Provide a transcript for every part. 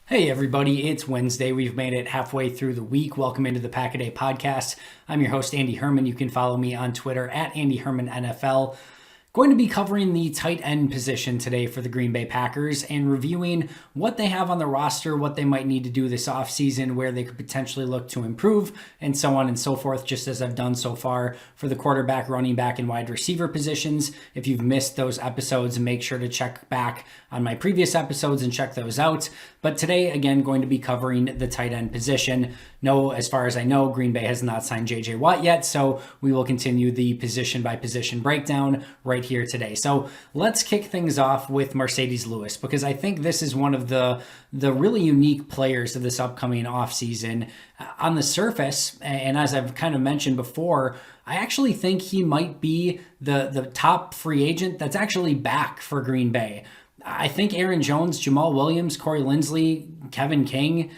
Hey everybody, it's Wednesday. We've made it halfway through the week. Welcome into the Pack-A-Day podcast. I'm your host, Andy Herman. You can follow me on Twitter at Andy Herman NFL. Going to be covering the tight end position today for the Green Bay Packers and reviewing what they have on the roster, what they might need to do this offseason, where they could potentially look to improve, and so on and so forth, just as I've done so far for the quarterback, running back, and wide receiver positions. If you've missed those episodes, make sure to check back on my previous episodes and check those out. But today, again, going to be covering the tight end position. No, as far as I know, Green Bay has not signed J.J. Watt yet, so we will continue the position-by-position breakdown right here today. So let's kick things off with Marcedes Lewis, because I think this is one of the really unique players of this upcoming offseason. On the surface, and as I've kind of mentioned before, I actually think he might be the top free agent that's actually back for Green Bay. I think Aaron Jones, Jamal Williams, Corey Linsley, Kevin King,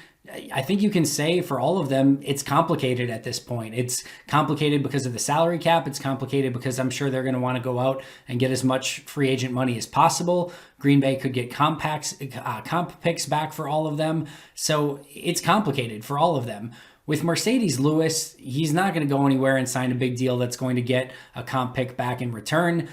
I think you can say for all of them, it's complicated at this point. It's complicated because of the salary cap. It's complicated because I'm sure they're going to want to go out and get as much free agent money as possible. Green Bay could get comp picks back for all of them. So it's complicated for all of them. With Marcedes Lewis, he's not going to go anywhere and sign a big deal that's going to get a comp pick back in return.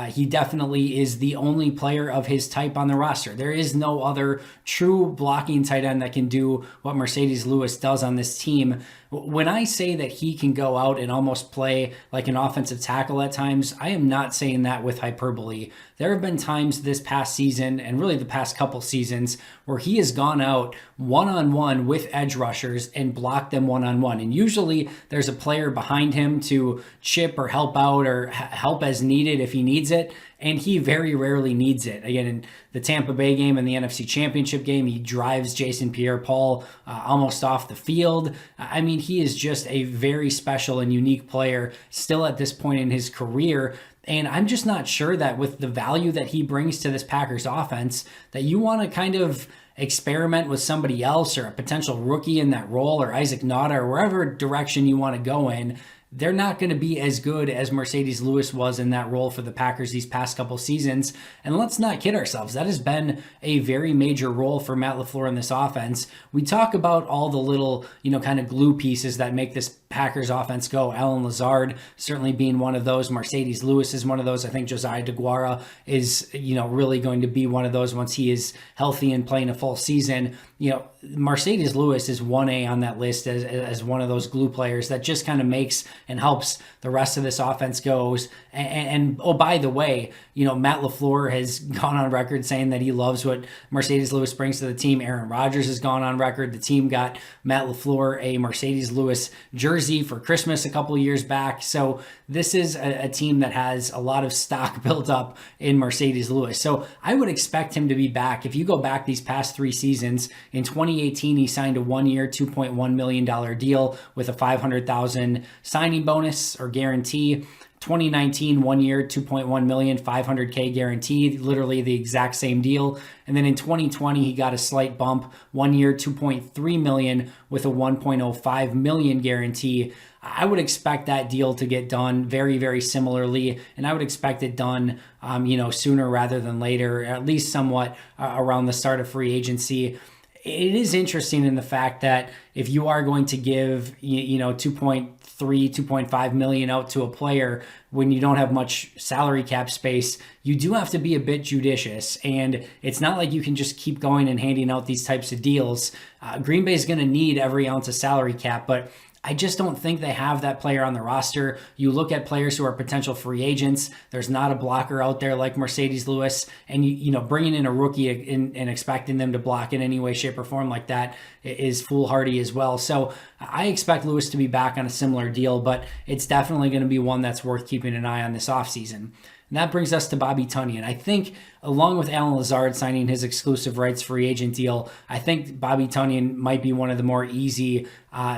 He definitely is the only player of his type on the roster. There is no other true blocking tight end that can do what Marcedes Lewis does on this team. When I say that he can go out and almost play like an offensive tackle at times, I am not saying that with hyperbole. There have been times this past season, and really the past couple seasons, where he has gone out one-on-one with edge rushers and blocked them one-on-one. And usually there's a player behind him to chip or help out or help as needed if he needs it. And he very rarely needs it. Again, in the Tampa Bay game and the NFC Championship game, he drives Jason Pierre-Paul almost off the field. I mean, he is just a very special and unique player still at this point in his career. And I'm just not sure that with the value that he brings to this Packers offense, that you want to kind of experiment with somebody else or a potential rookie in that role or Isaac Nauta or wherever direction you want to go in. They're not going to be as good as Marcedes Lewis was in that role for the Packers these past couple seasons. And let's not kid ourselves. That has been a very major role for Matt LaFleur in this offense. We talk about all the little, kind of glue pieces that make this Packers offense go. Allen Lazard certainly being one of those. Marcedes Lewis is one of those. I think Josiah DeGuara is, really going to be one of those once he is healthy and playing a full season. Marcedes Lewis is 1A on that list as one of those glue players that just kind of makes and helps the rest of this offense goes. And oh, by the way, Matt LaFleur has gone on record saying that he loves what Marcedes Lewis brings to the team. Aaron Rodgers has gone on record. The team got Matt LaFleur a Marcedes Lewis jersey for Christmas a couple of years back. So this is a team that has a lot of stock built up in Marcedes Lewis. So I would expect him to be back. If you go back these past 3 seasons, in 2018, he signed a 1-year, $2.1 million deal with a $500,000 signing bonus or guarantee. 2019, 1 year, $2.1 million, $500K guaranteed, literally the exact same deal. And then in 2020, he got a slight bump, 1 year, $2.3 million with a $1.05 million guarantee. I would expect that deal to get done very, very similarly, and I would expect it done, sooner rather than later, at least somewhat around the start of free agency. It is interesting in the fact that if you are going to give, 2.5 million out to a player when you don't have much salary cap space, you do have to be a bit judicious. And it's not like you can just keep going and handing out these types of deals. Green Bay is going to need every ounce of salary cap, but I just don't think they have that player on the roster. You look at players who are potential free agents. There's not a blocker out there like Marcedes Lewis, and bringing in a rookie and expecting them to block in any way, shape, or form like that is foolhardy as well. So I expect Lewis to be back on a similar deal, but it's definitely going to be one that's worth keeping an eye on this offseason. And that brings us to Bobby Tonyan. I think, along with Allen Lazard signing his exclusive rights free agent deal, I think Bobby Tonyan might be one of the more easy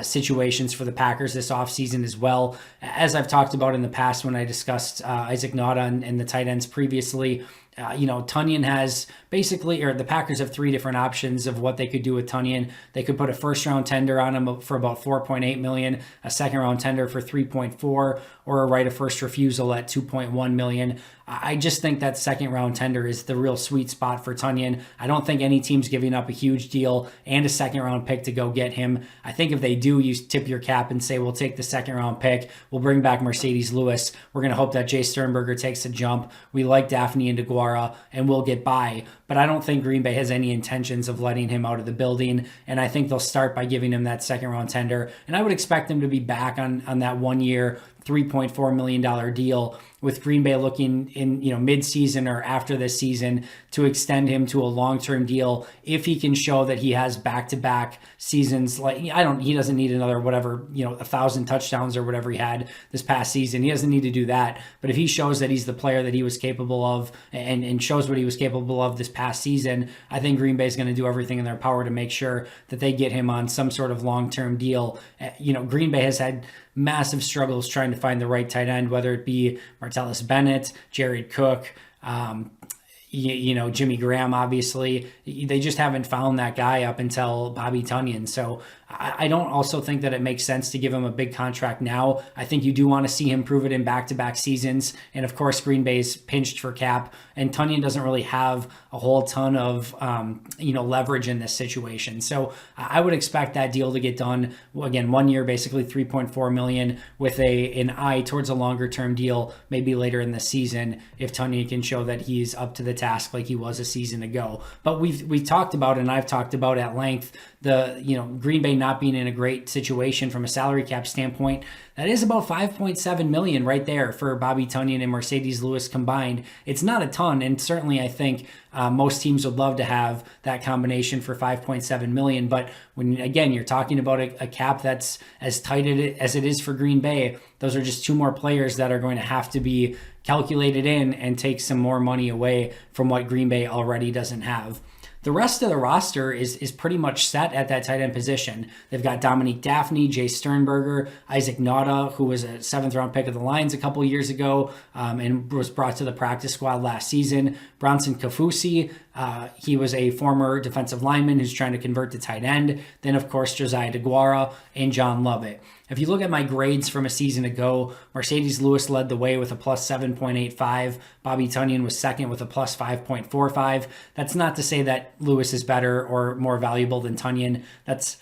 situations for the Packers this offseason as well. As I've talked about in the past when I discussed Isaac Nauta and the tight ends previously, Tonyan has basically, or the Packers have three different options of what they could do with Tonyan. They could put a first-round tender on him for about $4.8 million, a second-round tender for $3.4, or a right of first refusal at $2.1 million. I just think that second-round tender is the real sweet spot for Tonyan. I don't think any team's giving up a huge deal and a second-round pick to go get him. I think if they do, you tip your cap and say, we'll take the second-round pick. We'll bring back Marcedes Lewis. We're going to hope that Jay Sternberger takes a jump. We like Daphne and DeGuara, and we'll get by. But I don't think Green Bay has any intentions of letting him out of the building, and I think they'll start by giving him that second-round tender. And I would expect him to be back on that 1 year, $3.4 million deal, with Green Bay looking in mid-season or after this season to extend him to a long-term deal if he can show that he has back-to-back seasons. Like he doesn't need another 1,000 touchdowns or whatever he had this past season. He doesn't need to do that. But if he shows that he's the player that he was capable of and shows what he was capable of this past season, I think Green Bay is going to do everything in their power to make sure that they get him on some sort of long-term deal. Green Bay has had massive struggles trying to find the right tight end, whether it be Martellus Bennett, Jared Cook, Jimmy Graham, obviously. They just haven't found that guy up until Bobby Tonyan. So I don't also think that it makes sense to give him a big contract now. I think you do want to see him prove it in back-to-back seasons. And of course, Green Bay's pinched for cap, and Tonyan doesn't really have a whole ton of, leverage in this situation. So I would expect that deal to get done. Again, 1 year, basically $3.4 million, with an eye towards a longer-term deal, maybe later in the season, if Tonyan can show that he's up to the task like he was a season ago. But we've talked about, and I've talked about at length, Green Bay not being in a great situation from a salary cap standpoint. That is about $5.7 million right there for Bobby Tonyan and Marcedes Lewis combined. It's not a ton, and certainly I think most teams would love to have that combination for $5.7 million. But when, again, you're talking about a cap that's as tight as it is for Green Bay, those are just two more players that are going to have to be calculated in and take some more money away from what Green Bay already doesn't have. The rest of the roster is pretty much set at that tight end position. They've got Dominique Daphne, Jay Sternberger, Isaac Nauta, who was a seventh-round pick of the Lions a couple years ago and was brought to the practice squad last season. Bronson Kafusi, he was a former defensive lineman who's trying to convert to tight end. Then, of course, Josiah DeGuara and John Lovett. If you look at my grades from a season ago, Marcedes Lewis led the way with a plus 7.85. Bobby Tonyan was second with a plus 5.45. That's not to say that Lewis is better or more valuable than Tonyan. That's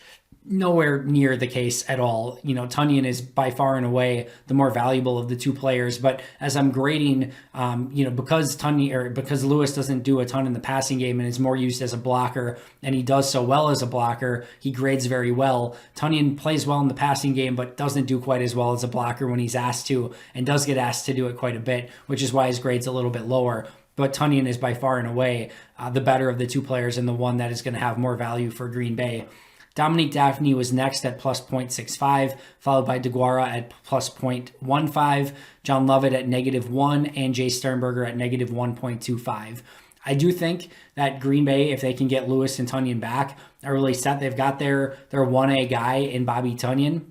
nowhere near the case at all. Tonyan is by far and away the more valuable of the two players. But as I'm grading, because Lewis doesn't do a ton in the passing game and is more used as a blocker, and he does so well as a blocker, he grades very well. Tonyan plays well in the passing game, but doesn't do quite as well as a blocker when he's asked to, and does get asked to do it quite a bit, which is why his grade's a little bit lower. But Tonyan is by far and away the better of the two players and the one that is going to have more value for Green Bay. Dominique Daphne was next at plus 0.65, followed by DeGuara at plus 0.15, John Lovett at -1, and Jay Sternberger at -1.25. I do think that Green Bay, if they can get Lewis and Tonyan back, are really set. They've got their 1A guy in Bobby Tonyan.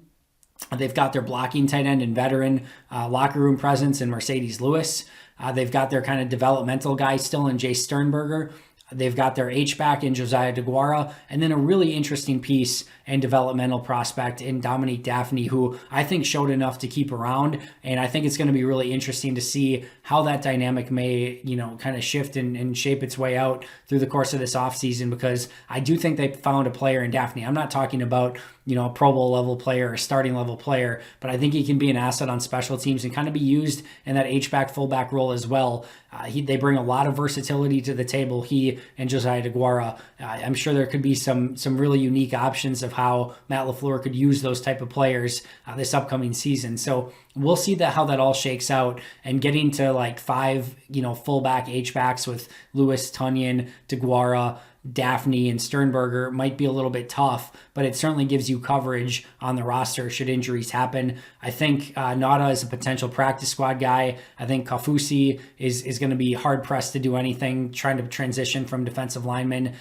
They've got their blocking tight end and veteran locker room presence in Marcedes Lewis. They've got their kind of developmental guy still in Jay Sternberger. They've got their H-back in Josiah DeGuara, and then a really interesting piece and developmental prospect in Dominique Daphne, who I think showed enough to keep around. And I think it's going to be really interesting to see how that dynamic may, kind of shift and shape its way out through the course of this offseason, because I do think they found a player in Daphne. I'm not talking about, a Pro Bowl level player or starting level player, but I think he can be an asset on special teams and kind of be used in that H-back fullback role as well. They bring a lot of versatility to the table, he and Josiah DeGuara. I'm sure there could be some really unique options of how Matt LaFleur could use those type of players this upcoming season. So we'll see how that all shakes out, and getting to like 5, fullback H-backs with Lewis, Tonyan, DeGuara, Daphne, and Sternberger might be a little bit tough, but it certainly gives you coverage on the roster should injuries happen. I think Nauta is a potential practice squad guy. I think Kafusi is going to be hard-pressed to do anything trying to transition from defensive lineman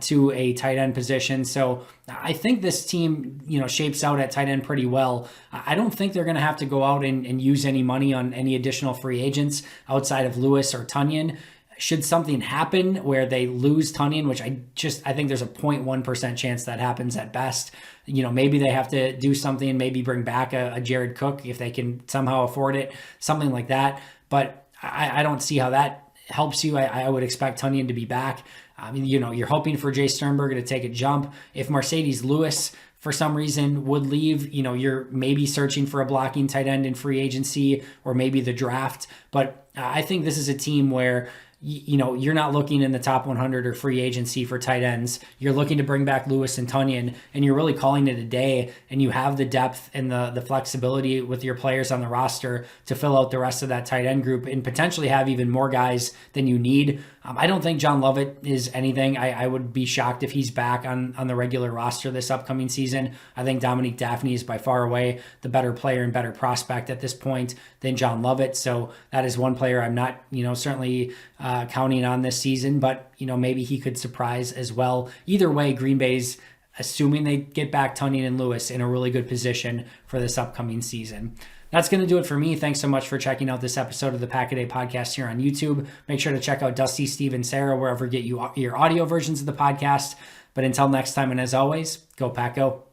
to a tight end position. So I think this team, shapes out at tight end pretty well. I don't think they're going to have to go out and use any money on any additional free agents outside of Lewis or Tonyan. should something happen where they lose Tonyan, which I think there's a 0.1% chance that happens at best. Maybe they have to do something, maybe bring back a Jared Cook if they can somehow afford it, something like that. But I don't see how that helps you. I would expect Tonyan to be back. I mean, you're hoping for Jay Sternberger to take a jump. If Marcedes Lewis for some reason would leave, you're maybe searching for a blocking tight end in free agency or maybe the draft. But I think this is a team where you're not looking in the top 100 or free agency for tight ends. You're looking to bring back Lewis and Tonyan, and you're really calling it a day, and you have the depth and the flexibility with your players on the roster to fill out the rest of that tight end group and potentially have even more guys than you need. I don't think John Lovett is anything. I would be shocked if he's back on the regular roster this upcoming season. I think Dominique Daphne is by far away the better player and better prospect at this point than John Lovett. So that is one player I'm not, certainly counting on this season, but, maybe he could surprise as well. Either way, Green Bay's, assuming they get back Tonyan and Lewis, in a really good position for this upcoming season. That's going to do it for me. Thanks so much for checking out this episode of the Pack-A-Day Podcast here on YouTube. Make sure to check out Dusty, Steve, and Sarah wherever you get your audio versions of the podcast. But until next time, and as always, go Pack Go.